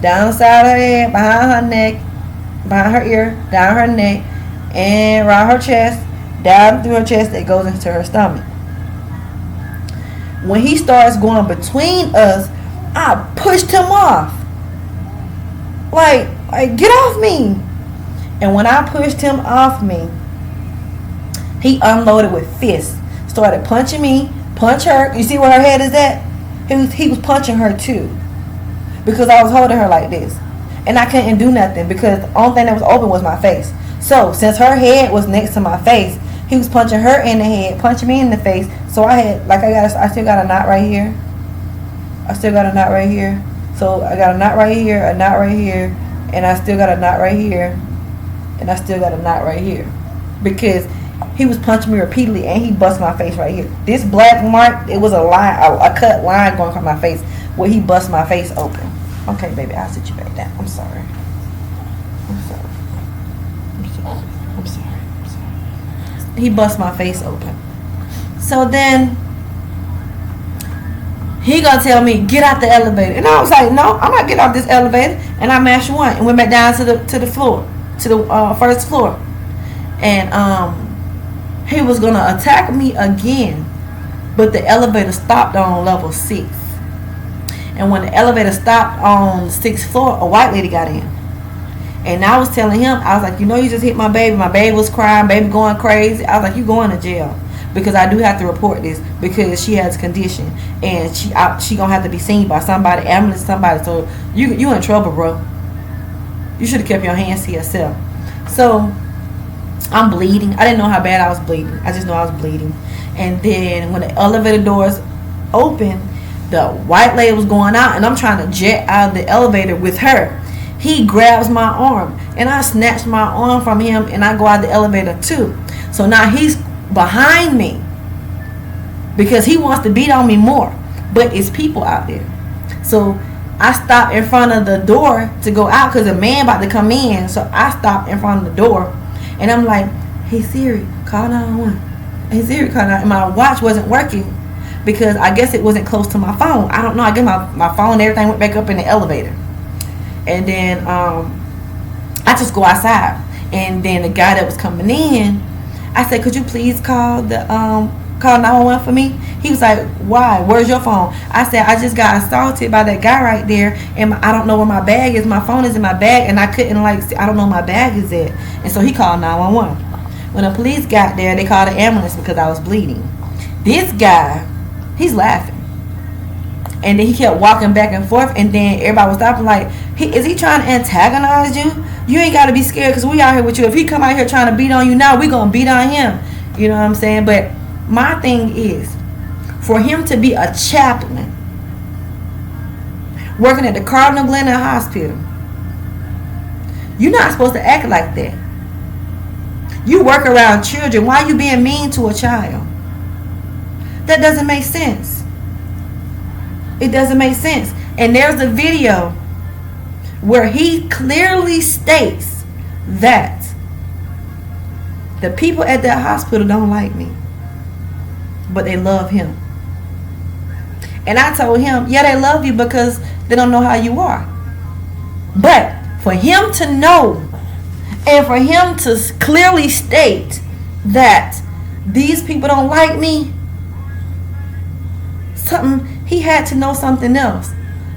down the side of her head, behind her neck, behind her ear, down her neck, and around her chest, down through her chest, that goes into her stomach. When he starts going between us, I pushed him off. Like get off me. And when I pushed him off me, he unloaded with fists. Started punching me, punch her. You see where her head is at? He was punching her too. Because I was holding her like this. And I couldn't do nothing because the only thing that was open was my face. So since her head was next to my face, he was punching her in the head, punching me in the face. So I still got a knot right here. I still got a knot right here. So I got a knot right here, a knot right here, and I still got a knot right here, and I still got a knot right here. Because he was punching me repeatedly, and he bust my face right here. This black mark, it was a line, a cut line going across my face, where he bust my face open. Okay, baby, I'll sit you back down. I'm sorry. He bust my face open. So then he gonna tell me, get out the elevator. And I was like, no, I'm not getting off this elevator. And I mashed one and went back down to the floor, to the first floor. And he was gonna attack me again, but the elevator stopped on level 6. And when the elevator stopped on the 6th floor, a white lady got in. And I was telling him, I was like, you know, you just hit my baby. My baby was crying, baby going crazy. I was like, you going to jail. Because I do have to report this because she has a condition. And she going to have to be seen by somebody, ambulance, somebody. So you in trouble, bro. You should have kept your hands to yourself. So I'm bleeding. I didn't know how bad I was bleeding. I just know I was bleeding. And then when the elevator doors opened, the white lady was going out. And I'm trying to jet out of the elevator with her. He grabs my arm, and I snatch my arm from him, and I go out the elevator too. So now he's behind me because he wants to beat on me more, but it's people out there. So I stop in front of the door to go out because a man about to come in. So I stop in front of the door, and I'm like, hey Siri, call 911. Hey Siri, call 911. And my watch wasn't working because I guess it wasn't close to my phone. I don't know. I guess my phone and everything went back up in the elevator. And then I just go outside. And then the guy that was coming in, I said, could you please call 911 for me? He was like, why? Where's your phone? I said, I just got assaulted by that guy right there, and I don't know where my bag is. My phone is in my bag, and I couldn't I don't know where my bag is at. And so he called 911. When the police got there, they called an ambulance because I was bleeding. This guy, he's laughing. And then he kept walking back and forth, and then everybody was stopping like, is he trying to antagonize you? You ain't got to be scared because we out here with you. If he come out here trying to beat on you now, we going to beat on him. You know what I'm saying? But my thing is, for him to be a chaplain, working at the Cardinal Glennon hospital, you're not supposed to act like that. You work around children. Why are you being mean to a child? That doesn't make sense. It doesn't make sense. And there's a video where he clearly states that the people at that hospital don't like me, but they love him. And I told him, yeah, they love you because they don't know how you are. But for him to know and for him to clearly state that these people don't like me, something. He had to know something else.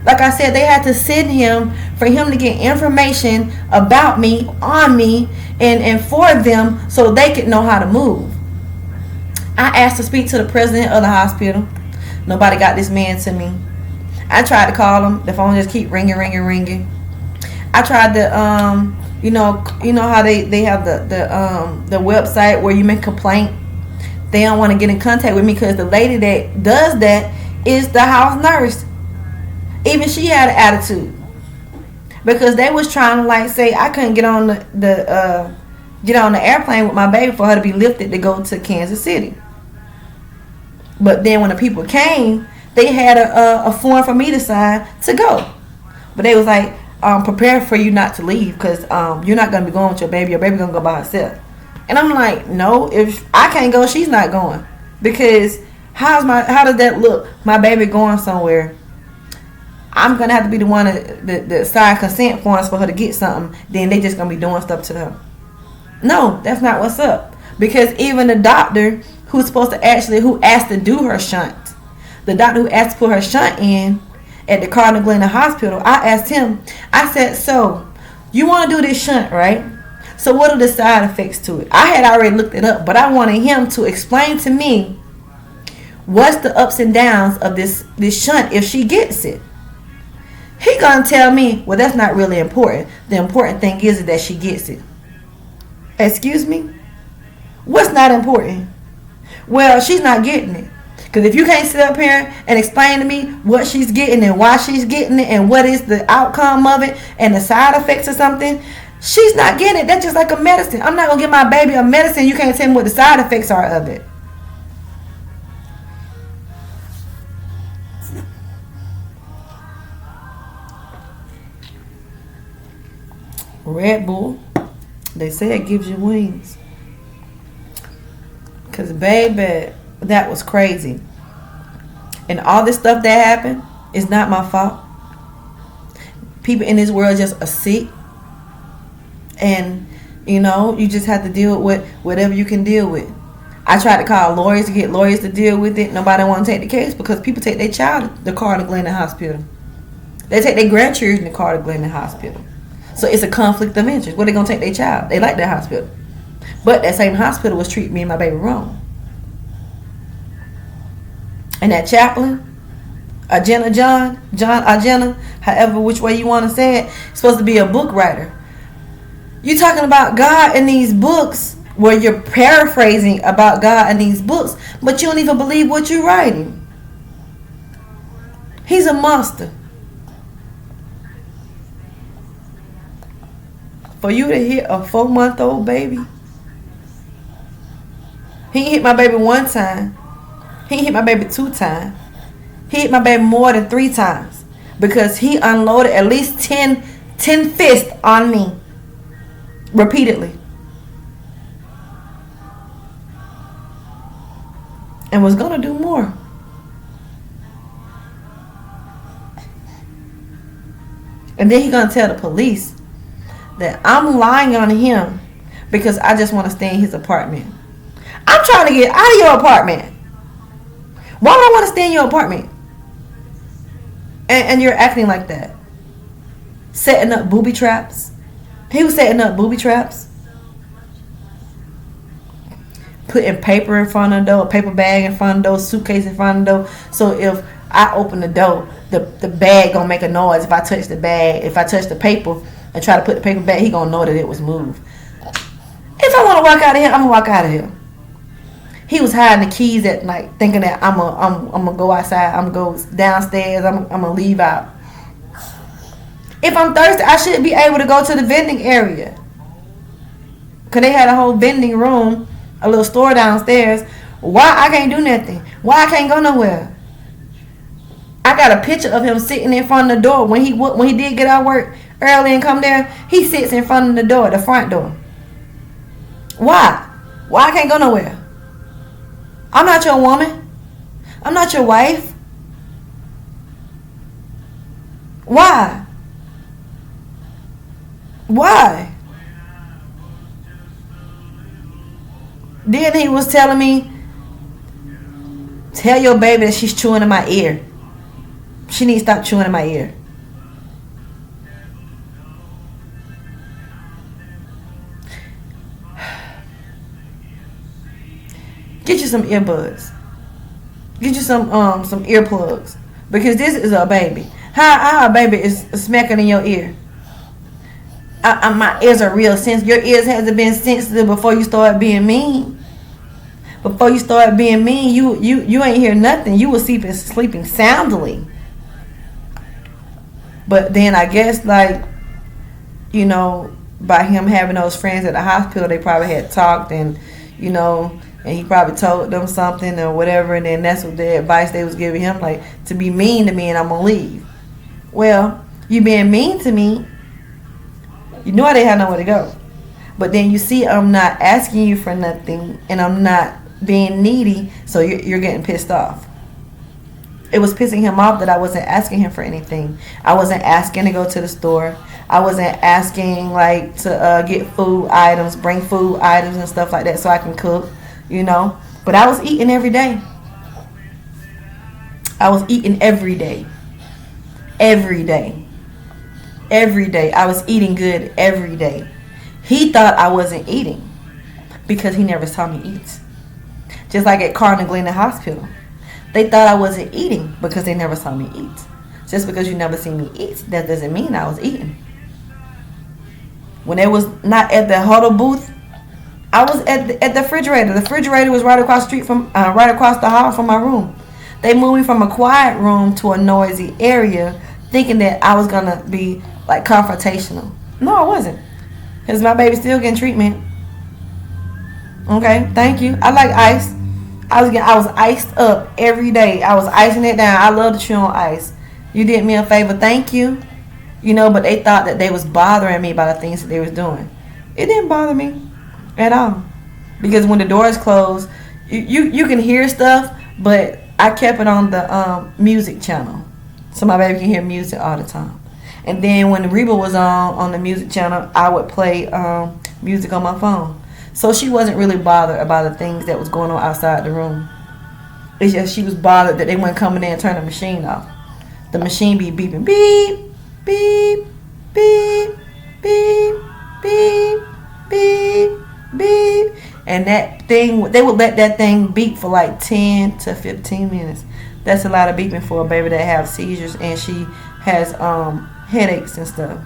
Like I said, they had to send him for him to get information about me, on me, and for them so they could know how to move. I asked to speak to the president of the hospital. Nobody got this man to me. I tried to call him. The phone just keep ringing, ringing, ringing. I tried to, you know how they have the website where you make a complaint. They don't want to get in contact with me because the lady that does that is the house nurse. Even she had an attitude because they was trying to like say I couldn't get on the airplane with my baby for her to be lifted to go to Kansas City. But then when the people came, they had a form for me to sign to go. But they was like, prepare for you not to leave because you're not going to be going with your baby. Your baby going to go by herself. And I'm like, no, if I can't go, she's not going. Because how does that look? My baby going somewhere. I'm going to have to be the one that sign consent forms for her to get something. Then they just going to be doing stuff to her. No, that's not what's up. Because even the doctor who asked to do her shunt, the doctor who asked to put her shunt in at the Cardinal Glennon hospital, I asked him, I said, so you want to do this shunt, right? So what are the side effects to it? I had already looked it up, but I wanted him to explain to me what's the ups and downs of this shunt if she gets it. He gonna tell me, well, that's not really important. The important thing is that she gets it. Excuse me? What's not important? Well, she's not getting it. Because if you can't sit up here and explain to me what she's getting and why she's getting it and what is the outcome of it and the side effects of something, she's not getting it. That's just like a medicine. I'm not going to give my baby a medicine. You can't tell me what the side effects are of it. Red Bull, they say it gives you wings. Because, baby, that was crazy. And all this stuff that happened is not my fault. People in this world just are sick. And, you just have to deal with whatever you can deal with. I tried to call lawyers to get lawyers to deal with it. Nobody want to take the case because people take their child to the Cardinal Glennon Hospital. They take their grandchildren to Cardinal Glennon Hospital. So it's a conflict of interest. Where they going to take their child? They like that hospital. But that same hospital was treating me and my baby wrong. And that chaplain, John, however which way you want to say it, supposed to be a book writer. You talking about God in these books where you're paraphrasing about God in these books, but you don't even believe what you're writing. He's a monster. For you to hit a 4-month-old baby. He hit my baby 1 time. He hit my baby 2 times. He hit my baby more than 3 times. Because he unloaded at least 10 fists on me. Repeatedly. And was going to do more. And then he going to tell the police that I'm lying on him because I just want to stay in his apartment. I'm trying to get out of your apartment. Why would I want to stay in your apartment? And you're acting like that. Setting up booby traps. He was setting up booby traps. Putting paper in front of the door, a paper bag in front of the door, suitcase in front of the door. So if I open the door, the bag gonna make a noise if I touch the bag. If I touch the paper and try to put the paper back, he gonna know that it was moved. If I want to walk out of here, I'm gonna walk out of here. He was hiding the keys at night, thinking that I'm gonna go outside. I'm gonna go downstairs. I'm gonna leave out. If I'm thirsty, I should be able to go to the vending area. Cause they had a whole vending room, a little store downstairs. Why I can't do nothing? Why I can't go nowhere? I got a picture of him sitting in front of the door when he did get out of work early and come there. He sits in front of the door, the front door. Why? Why I can't go nowhere? I'm not your woman. I'm not your wife. Why? Why? Then he was telling me Tell your baby that she's chewing in my ear. She needs to stop chewing in my ear. Get you some earbuds. Get you some earplugs. Because this is a baby. How a baby is smacking in your ear? My ears are real sensitive. Your ears hasn't been sensitive before you start being mean. Before you start being mean, you ain't hear nothing. You were sleeping soundly. But then I guess, like, you know, by him having those friends at the hospital, they probably had talked, and, you know, and he probably told them something or whatever, and then that's what the advice they was giving him, like, to be mean to me and I'm gonna leave. Well, you being mean to me, you know I didn't have nowhere to go. But then you see I'm not asking you for nothing, and I'm not being needy, so you're getting pissed off. It was pissing him off that I wasn't asking him for anything. I wasn't asking to go to the store. I wasn't asking, like, to get food items, bring food items and stuff like that so I can cook, you know. But I was eating every day. I was eating every day. Every day. Every day. I was eating good every day. He thought I wasn't eating because he never saw me eat. Just like at Cardinal Glennon Hospital. They thought I wasn't eating because they never saw me eat. Just because you never see me eat, that doesn't mean I was eating. When they was not at the huddle booth, I was at the refrigerator. The refrigerator was right across the street from, right across the hall from my room. They moved me from a quiet room to a noisy area, thinking that I was gonna be like confrontational. No, I wasn't, because my baby's still getting treatment. Okay, thank you. I like ice. I was iced up every day. I was icing it down. I love to chew on ice. You did me a favor, thank you. You know, but they thought that they was bothering me by the things that they was doing. It didn't bother me at all, because when the doors closed, you can hear stuff, but I kept it on the music channel, so my baby can hear music all the time. And then when Reba was on the music channel, I would play music on my phone. So she wasn't really bothered about the things that was going on outside the room. It's just she was bothered that they weren't coming in and turn the machine off. The machine be beeping, beep, beep, beep, beep, beep, beep, beep. And that thing, they would let that thing beep for like 10 to 15 minutes. That's a lot of beeping for a baby that has seizures and she has headaches and stuff.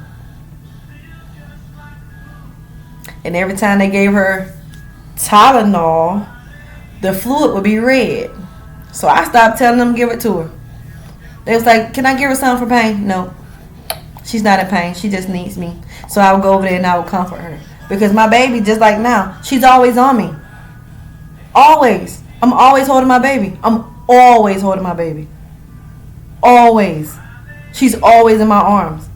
And every time they gave her Tylenol, the fluid would be red. So I stopped telling them to give it to her. They was like, can I give her something for pain? No. She's not in pain. She just needs me. So I would go over there and I would comfort her. Because my baby, just like now, she's always on me. Always. I'm always holding my baby. I'm always holding my baby. Always. She's always in my arms.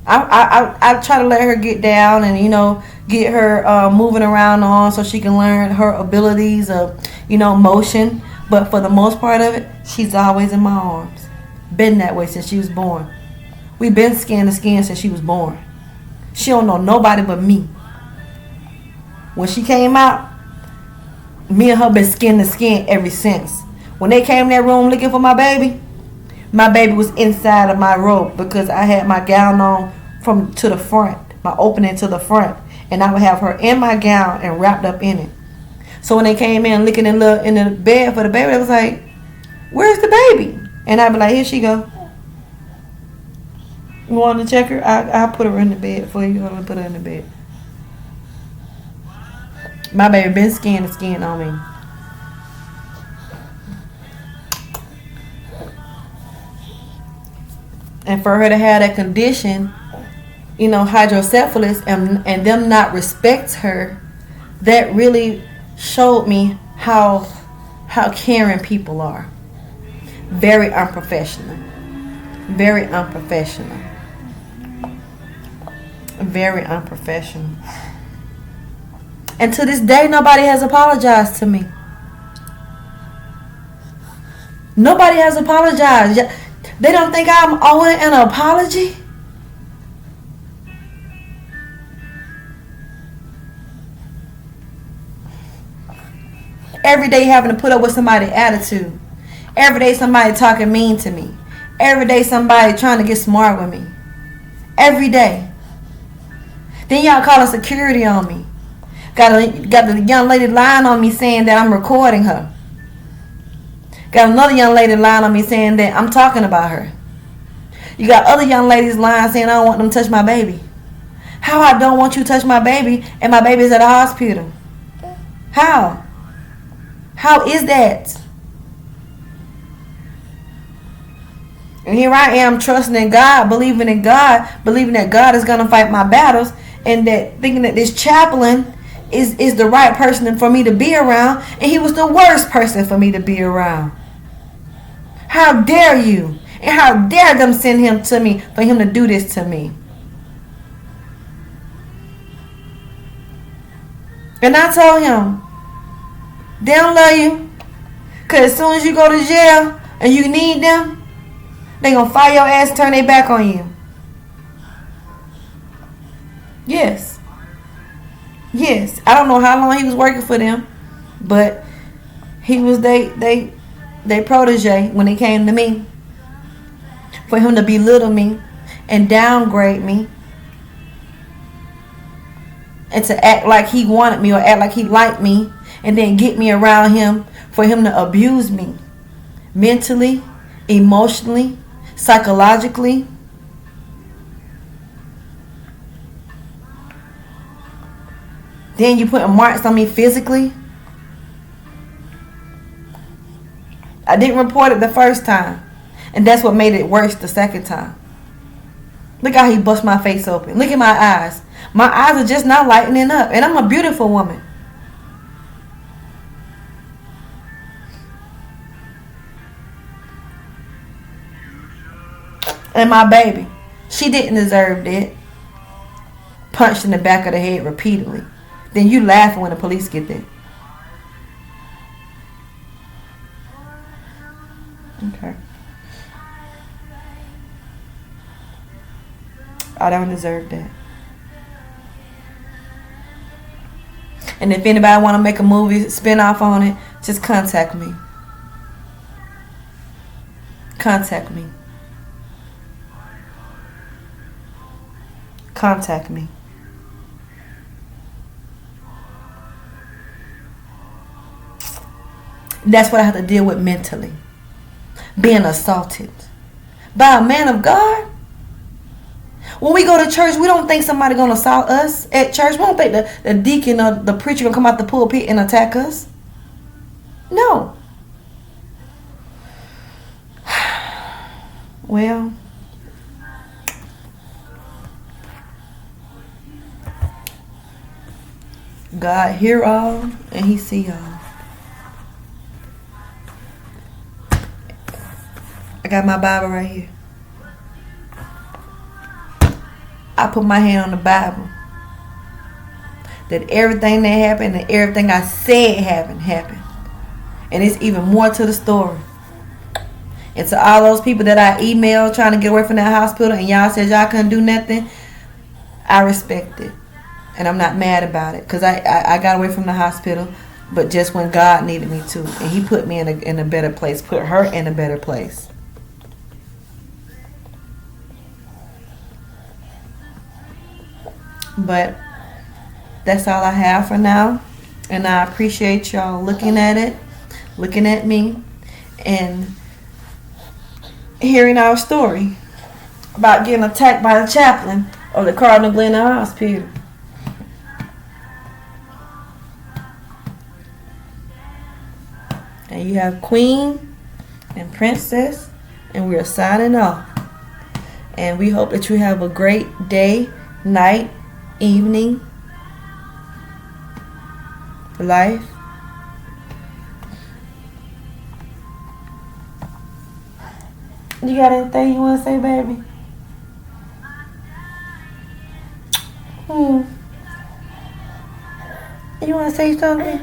I try to let her get down and, you know, get her moving around on so she can learn her abilities of, you know, motion. But for the most part of it, she's always in my arms. Been that way since she was born. We've been skin to skin since she was born. She don't know nobody but me. When she came out, me and her been skin to skin ever since. When they came in that room looking for my baby was inside of my robe because I had my gown on from to the front, my opening to the front, and I would have her in my gown and wrapped up in it. So when they came in looking in the bed for the baby, they was like, "Where's the baby?" And I'd be like, "Here she go. You want to check her? I'll put her in the bed for you. Hold on, put her in the bed." My baby been skin to skin on me. And for her to have that condition, you know, hydrocephalus, and them not respect her, that really showed me how caring people are. Very unprofessional. Very unprofessional. Very unprofessional. And to this day, nobody has apologized to me. Nobody has apologized. They don't think I'm owing an apology. Every day having to put up with somebody's attitude. Every day somebody talking mean to me. Every day somebody trying to get smart with me. Every day. Then y'all calling security on me. Got the young lady lying on me saying that I'm recording her. Got another young lady lying on me saying that I'm talking about her. You got other young ladies lying saying I don't want them to touch my baby. How I don't want you to touch my baby and my baby's at the hospital? How? How is that? And here I am trusting in God, believing in God, believing that God is going to fight my battles, and that thinking that this chaplain is the right person for me to be around, and he was the worst person for me to be around. How dare you? And how dare them send him to me for him to do this to me? And I told him, they don't love you. Because as soon as you go to jail and you need them, they going to fire your ass and turn their back on you. Yes. Yes. I don't know how long he was working for them, but he was they protege when it came to me. For him to belittle me and downgrade me and to act like he wanted me or act like he liked me and then get me around him, for him to abuse me mentally, emotionally, psychologically. Then you putting marks on me physically. I didn't report it the first time, and that's what made it worse the second time. Look how he bust my face open. Look at my eyes. My eyes are just not lightening up, and I'm a beautiful woman. And my baby, she didn't deserve it. Punched in the back of the head repeatedly. Then you laughing when the police get there. Okay. I don't deserve that. And if anybody want to make a movie spin-off on it, just contact me. Contact me. Contact me. That's what I have to deal with mentally. Being assaulted by a man of God. When we go to church, we don't think somebody going to assault us at church. We don't think the deacon or the preacher going to come out the pulpit and attack us. No. Well, God hear all and he see all. I got my Bible right here. I put my hand on the Bible. That everything that happened and everything I said happened. And it's even more to the story. And to all those people that I emailed trying to get away from that hospital and y'all said y'all couldn't do nothing, I respect it. And I'm not mad about it. Because I got away from the hospital, but just when God needed me to. And he put me in a better place. Put her in a better place. But that's all I have for now. And I appreciate y'all looking at it, looking at me, and hearing our story about getting attacked by the chaplain of the Cardinal Glennon Hospital. And you have Queen and Princess, and we are signing off. And we hope that you have a great day, night, evening, life. You got anything you want to say, baby? You want to say something?